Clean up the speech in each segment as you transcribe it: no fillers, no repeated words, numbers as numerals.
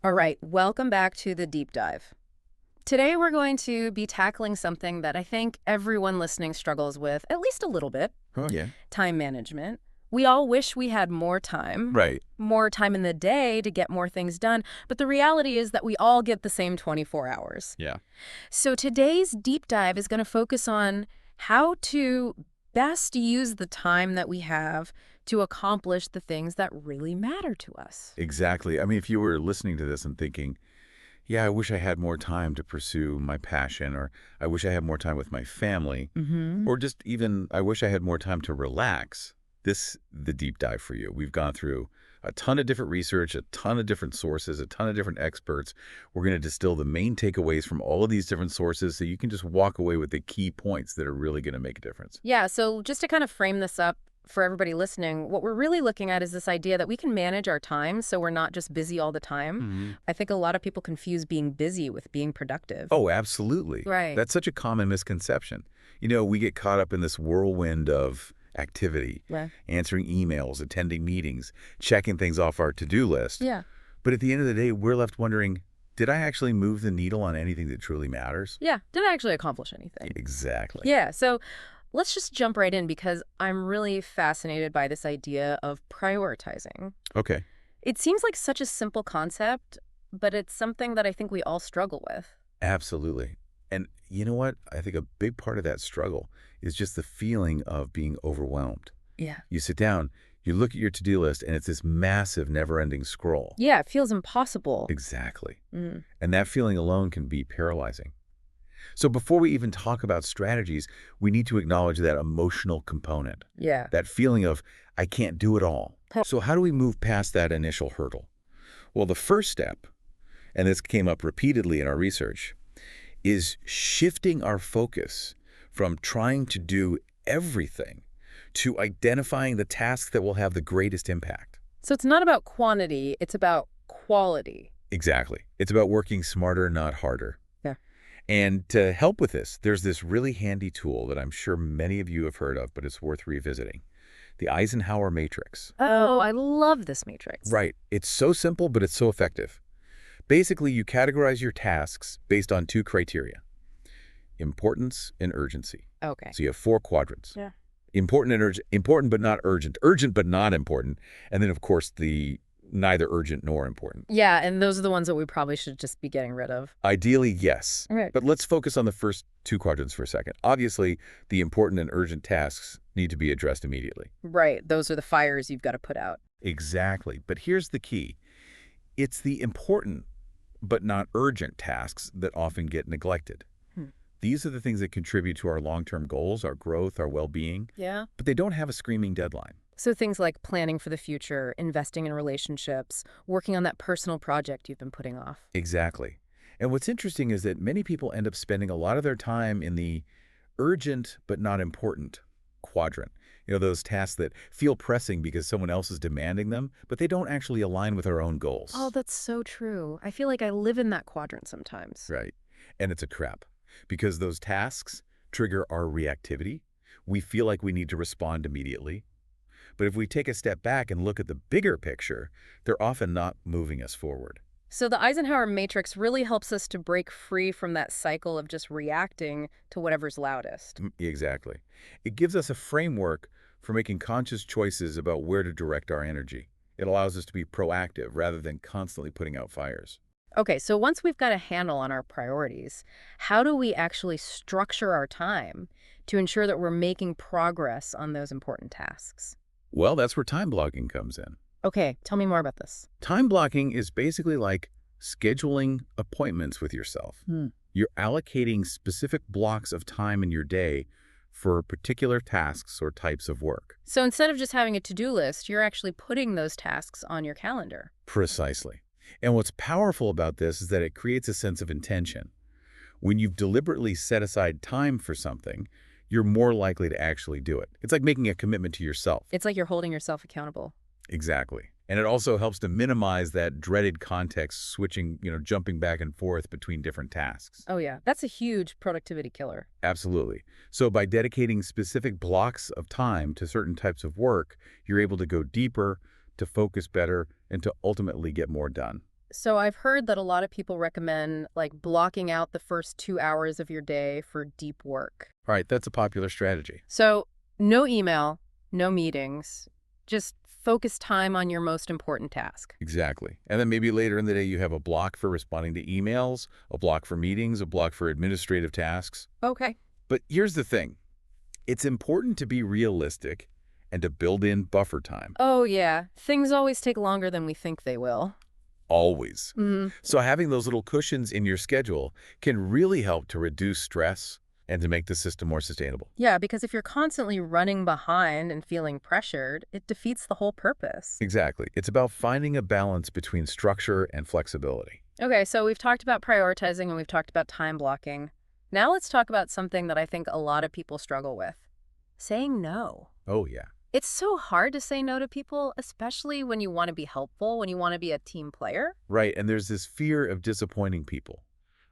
All right, welcome back to the deep dive. Today we're going to be tackling something that I think everyone listening struggles with, at least a little bit, Oh, yeah. time management. We all wish we had Right. more time in the day to get more things done, but the reality is that we all get the same 24 hours. Yeah. So today's deep dive is going to focus on how to best use the time that we have to accomplish the things that really matter to us. Exactly. I mean, if you were listening to this and thinking, yeah, I wish I had more time to pursue my passion, or I wish I had more time with my family, Mm-hmm. or just even I wish I had more time to relax, the deep dive for you. We've gone through a ton of different research, a ton of different sources, a ton of different experts. We're going to distill the main takeaways from all of these different sources so you can just walk away with the key points that are really going to make a difference. Yeah, so just to kind of frame this up for everybody listening, what we're really looking at is this idea that we can manage our time so we're not just busy all the time. Mhm. I think a lot of people confuse being busy with being productive. Oh, absolutely. Right. That's such a common misconception. You know, we get caught up in this whirlwind of activity, Right. answering emails, attending meetings, checking things off our to-do list. Yeah. But at the end of the day, we're left wondering, did I actually move the needle on anything that truly matters? Yeah. Did I actually accomplish anything? Exactly. Yeah. So let's just jump right in because I'm really fascinated by this idea of prioritizing. Okay. It seems like such a simple concept, but it's something that I think we all struggle with. Absolutely. And you know what? I think a big part of that struggle is just the feeling of being overwhelmed. Yeah. You sit down, you look at your to-do list, and it's this massive, never-ending scroll. Yeah, it feels impossible. Exactly. Mm. And that feeling alone can be paralyzing. So before we even talk about strategies, we need to acknowledge that emotional component, Yeah. that feeling of, I can't do it all. Huh. So how do we move past that initial hurdle? Well, the first step, and this came up repeatedly in our research, is shifting our focus from trying to do everything to identifying the tasks that will have the greatest impact. So it's not about quantity, it's about quality. Exactly. It's about working smarter, not harder. Yeah. And to help with this, there's this really handy tool that I'm sure many of you have heard of, but it's worth revisiting. The Eisenhower Matrix. Oh, I love this matrix. Right. It's so simple, but it's so effective. Basically, you categorize your tasks based on two criteria: importance and urgency. Okay. So you have four quadrants. Yeah. Important and urgent, important but not urgent, urgent but not important, and then of course the neither urgent nor important. Yeah, and those are the ones that we probably should just be getting rid of. Ideally, yes. Right. But let's focus on the first two quadrants for a second. Obviously, the important and urgent tasks need to be addressed immediately. Right, those are the fires you've got to put out. Exactly. But here's the key. It's the important but not urgent tasks that often get neglected. Hmm. These are the things that contribute to our long-term goals, our growth, our well-being, Yeah. but they don't have a screaming deadline. So things like planning for the future, investing in relationships, working on that personal project you've been putting off. Exactly. And what's interesting is that many people end up spending a lot of their time in the urgent but not important quadrant. You know, those tasks that feel pressing because someone else is demanding them, but they don't actually align with our own goals. Oh, that's so true. I feel like I live in that quadrant sometimes. Right. And it's a trap because those tasks trigger our reactivity. We feel like we need to respond immediately. But if we take a step back and look at the bigger picture, they're often not moving us forward. So the Eisenhower matrix really helps us to break free from that cycle of just reacting to whatever's loudest. Exactly. It gives us a framework for making conscious choices about where to direct our energy. It allows us to be proactive rather than constantly putting out fires. Okay, so once we've got a handle on our priorities, how do we actually structure our time to ensure that we're making progress on those important tasks? Well, that's where time blocking comes in. Okay, tell me more about this. Time blocking is basically like scheduling appointments with yourself. You're allocating specific blocks of time in your day for particular tasks or types of work. So instead of just having a to-do list, you're actually putting those tasks on your calendar. Precisely. And what's powerful about this is that it creates a sense of intention. When you've deliberately set aside time for something, you're more likely to actually do it. It's like making a commitment to yourself. It's like you're holding yourself accountable. Exactly. And it also helps to minimize that dreaded context switching, jumping back and forth between different tasks. Oh yeah, that's a huge productivity killer. Absolutely. So by dedicating specific blocks of time to certain types of work, you're able to go deeper, to focus better, and to ultimately get more done. So I've heard that a lot of people recommend like blocking out the first 2 hours of your day for deep work. All right, that's a popular strategy. So no email, no meetings, just focus time on your most important task. Exactly. And then maybe later in the day, you have a block for responding to emails, a block for meetings, a block for administrative tasks. Okay. But here's the thing. It's important to be realistic and to build in buffer time. Oh, yeah. Things always take longer than we think they will. Always. Hmm. So having those little cushions in your schedule can really help to reduce stress and to make the system more sustainable. Yeah, because if you're constantly running behind and feeling pressured, it defeats the whole purpose. Exactly. It's about finding a balance between structure and flexibility. Okay, so we've talked about prioritizing and we've talked about time blocking. Now let's talk about something that I think a lot of people struggle with. Saying no. Oh, yeah. It's so hard to say no to people, especially when you want to be helpful, when you want to be a team player. Right. And there's this fear of disappointing people,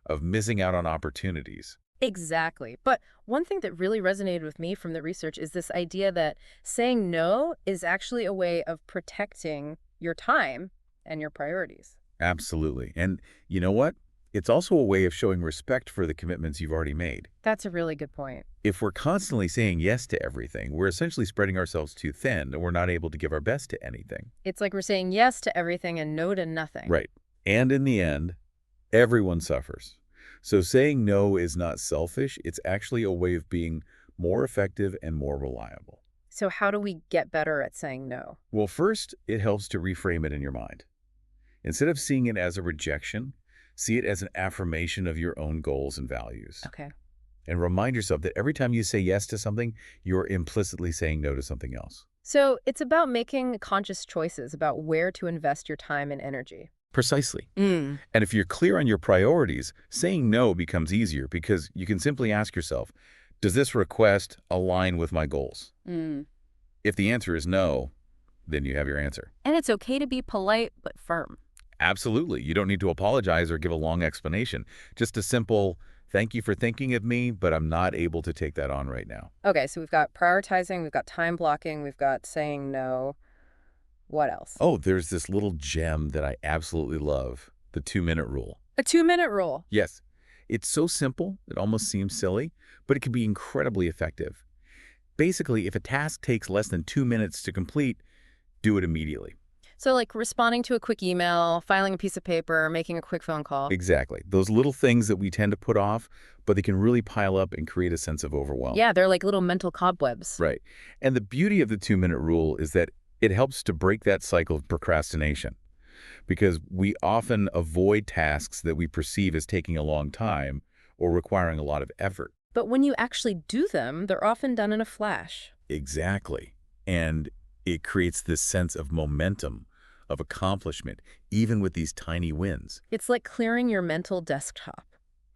of missing out on opportunities. Exactly. But one thing that really resonated with me from the research is this idea that saying no is actually a way of protecting your time and your priorities. Absolutely. And you know what? It's also a way of showing respect for the commitments you've already made. That's a really good point. If we're constantly saying yes to everything, we're essentially spreading ourselves too thin and we're not able to give our best to anything. It's like we're saying yes to everything and no to nothing. Right. And in the end, everyone suffers. So saying no is not selfish. It's actually a way of being more effective and more reliable. So how do we get better at saying no? Well, first, it helps to reframe it in your mind. Instead of seeing it as a rejection, see it as an affirmation of your own goals and values. Okay. And remind yourself that every time you say yes to something, you're implicitly saying no to something else. So it's about making conscious choices about where to invest your time and energy. Precisely. Mm. And if you're clear on your priorities, saying no becomes easier because you can simply ask yourself, does this request align with my goals? Mm. If the answer is no, then you have your answer. And it's okay to be polite but firm. Absolutely. You don't need to apologize or give a long explanation. Just a simple, thank you for thinking of me, but I'm not able to take that on right now. Okay, so we've got prioritizing, we've got time blocking, we've got saying no. What else? Oh, there's this little gem that I absolutely love, the 2-minute rule. A 2-minute rule. Yes, it's so simple, it almost seems silly, but it can be incredibly effective. Basically, if a task takes less than 2 minutes to complete, do it immediately. So like responding to a quick email, filing a piece of paper, making a quick phone call. Exactly. Those little things that we tend to put off, but they can really pile up and create a sense of overwhelm. Yeah, they're like little mental cobwebs. Right. And the beauty of the 2-minute rule is that it helps to break that cycle of procrastination because we often avoid tasks that we perceive as taking a long time or requiring a lot of effort. But when you actually do them, they're often done in a flash. Exactly. And it creates this sense of momentum, of accomplishment, even with these tiny wins. It's like clearing your mental desktop.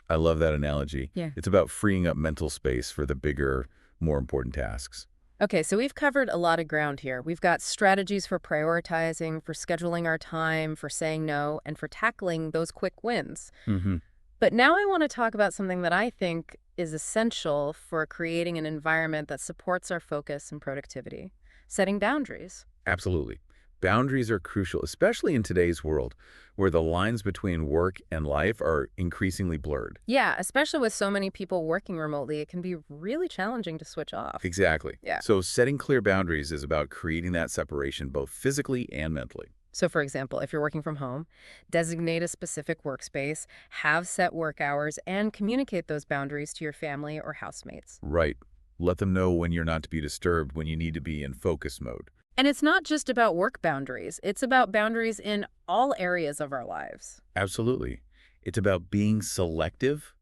I love that analogy. Yeah. It's about freeing up mental space for the bigger, more important tasks. Okay, so we've covered a lot of ground here. We've got strategies for prioritizing, for scheduling our time, for saying no, and for tackling those quick wins. Mm-hmm. But now I want to talk about something that I think is essential for creating an environment that supports our focus and productivity: setting boundaries. Absolutely. Boundaries are crucial, especially in today's world, where the lines between work and life are increasingly blurred. Yeah, especially with so many people working remotely, it can be really challenging to switch off. Exactly. Yeah. So setting clear boundaries is about creating that separation both physically and mentally. So for example, if you're working from home, designate a specific workspace, have set work hours, and communicate those boundaries to your family or housemates. Right. Let them know when you're not to be disturbed, when you need to be in focus mode. And it's not just about work boundaries. It's about boundaries in all areas of our lives. Absolutely. It's about being selective,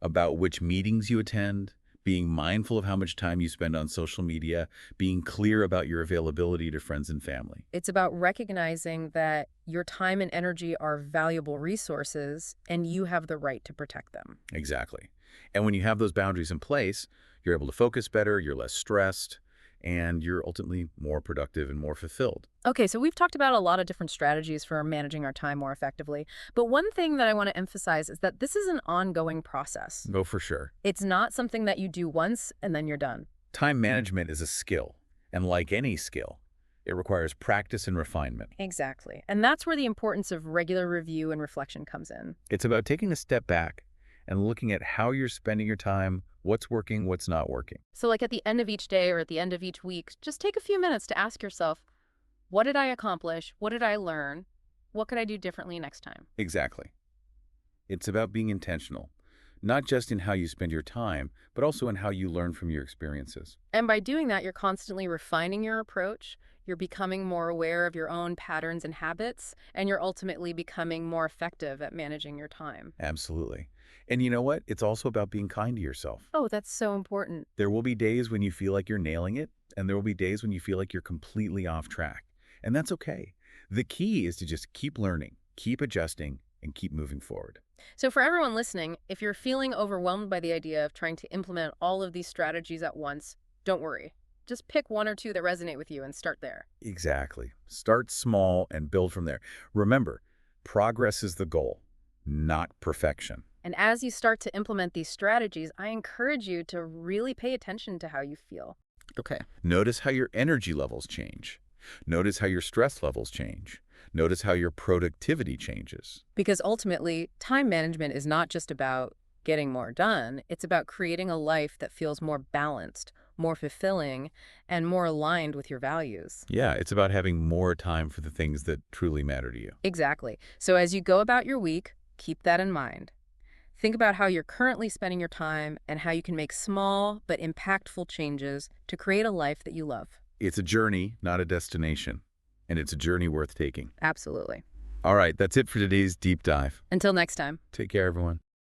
about which meetings you attend, being mindful of how much time you spend on social media, being clear about your availability to friends and family. It's about recognizing that your time and energy are valuable resources and you have the right to protect them. Exactly. And when you have those boundaries in place, you're able to focus better, you're less stressed, and you're ultimately more productive and more fulfilled. Okay, so we've talked about a lot of different strategies for managing our time more effectively. But one thing that I want to emphasize is that this is an ongoing process. Oh, for sure. It's not something that you do once and then you're done. Time management is a skill, and like any skill, It requires practice and refinement. Exactly. And that's where the importance of regular review and reflection comes in. It's about taking a step back and looking at how you're spending your time, what's working, what's not working. So, like at the end of each day or at the end of each week, just take a few minutes to ask yourself, what did I accomplish? What did I learn? What could I do differently next time? Exactly. It's about being intentional, not just in how you spend your time, but also in how you learn from your experiences. And by doing that, you're constantly refining your approach. You're becoming more aware of your own patterns and habits, and you're ultimately becoming more effective at managing your time. Absolutely. And you know what? It's also about being kind to yourself. Oh, that's so important. There will be days when you feel like you're nailing it, and there will be days when you feel like you're completely off track. And that's okay. The key is to just keep learning, keep adjusting, and keep moving forward. So, for everyone listening, if you're feeling overwhelmed by the idea of trying to implement all of these strategies at once, don't worry. Just pick one or two that resonate with you and start there. Exactly. Start small and build from there. Remember, progress is the goal, not perfection. And as you start to implement these strategies, I encourage you to really pay attention to how you feel. Okay. Notice how your energy levels change. Notice how your stress levels change. Notice how your productivity changes. Because ultimately, time management is not just about getting more done, it's about creating a life that feels more balanced, more fulfilling, and more aligned with your values. Yeah, it's about having more time for the things that truly matter to you. Exactly. So as you go about your week, keep that in mind. Think about how you're currently spending your time and how you can make small but impactful changes to create a life that you love. It's a journey, not a destination. And it's a journey worth taking. Absolutely. All right, that's it for today's deep dive. Until next time. Take care, everyone.